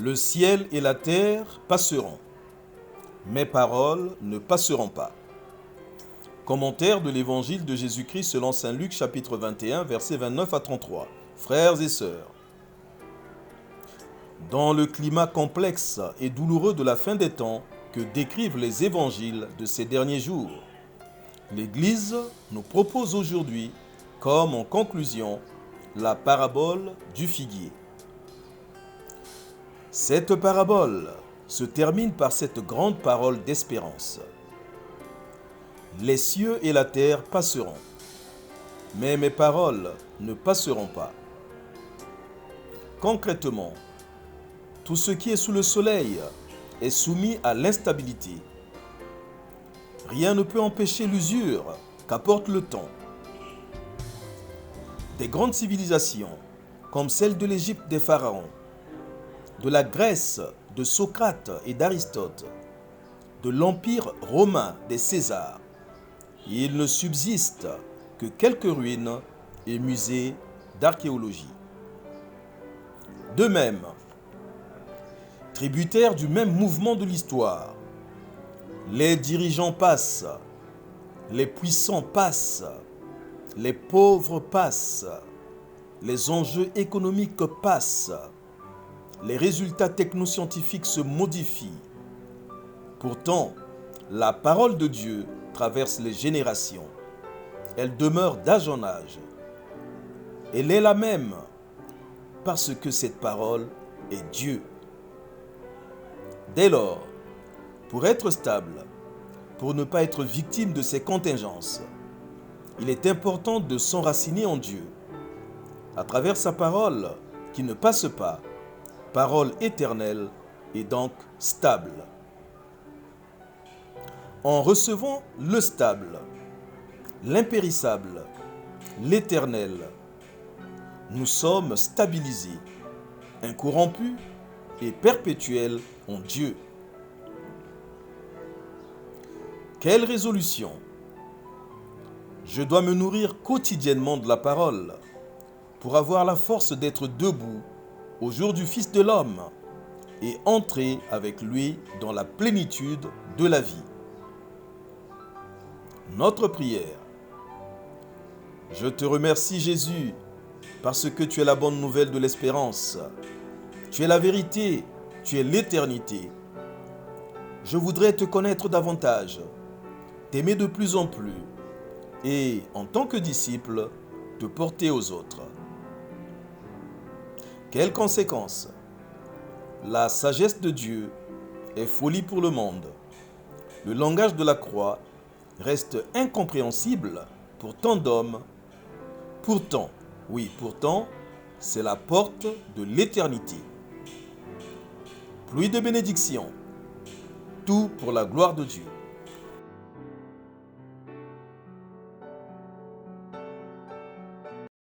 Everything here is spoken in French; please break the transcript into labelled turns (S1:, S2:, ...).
S1: Le ciel et la terre passeront, mes paroles ne passeront pas. Commentaire de l'évangile de Jésus-Christ selon saint Luc chapitre 21 versets 29 à 33. Frères et sœurs, dans le climat complexe et douloureux de la fin des temps que décrivent les évangiles de ces derniers jours, l'Église nous propose aujourd'hui, comme en conclusion, la parabole du figuier. Cette parabole se termine par cette grande parole d'espérance. Les cieux et la terre passeront, mais mes paroles ne passeront pas. Concrètement, tout ce qui est sous le soleil est soumis à l'instabilité. Rien ne peut empêcher l'usure qu'apporte le temps. Des grandes civilisations, comme celle de l'Égypte des pharaons, de la Grèce de Socrate et d'Aristote, de l'Empire romain des Césars, il ne subsiste que quelques ruines et musées d'archéologie. De même, tributaires du même mouvement de l'histoire, les dirigeants passent, les puissants passent, les pauvres passent, les enjeux économiques passent, les résultats technoscientifiques se modifient. Pourtant, la parole de Dieu traverse les générations. Elle demeure d'âge en âge. Elle est la même parce que cette parole est Dieu. Dès lors, pour être stable, pour ne pas être victime de ces contingences, il est important de s'enraciner en Dieu. À travers sa parole qui ne passe pas, parole éternelle et donc stable. En recevant le stable, l'impérissable, l'éternel, nous sommes stabilisés, incorrompus et perpétuels en Dieu. Quelle résolution! Je dois me nourrir quotidiennement de la parole pour avoir la force d'être debout au jour du Fils de l'homme et entrer avec lui dans la plénitude de la vie. Notre prière. Je te remercie Jésus parce que tu es la bonne nouvelle de l'espérance. Tu es la vérité, tu es l'éternité. Je voudrais te connaître davantage, t'aimer de plus en plus et, en tant que disciple, te porter aux autres. Quelles conséquences? La sagesse de Dieu est folie pour le monde. Le langage de la croix reste incompréhensible pour tant d'hommes. Pourtant, c'est la porte de l'éternité. Pluie de bénédictions, tout pour la gloire de Dieu.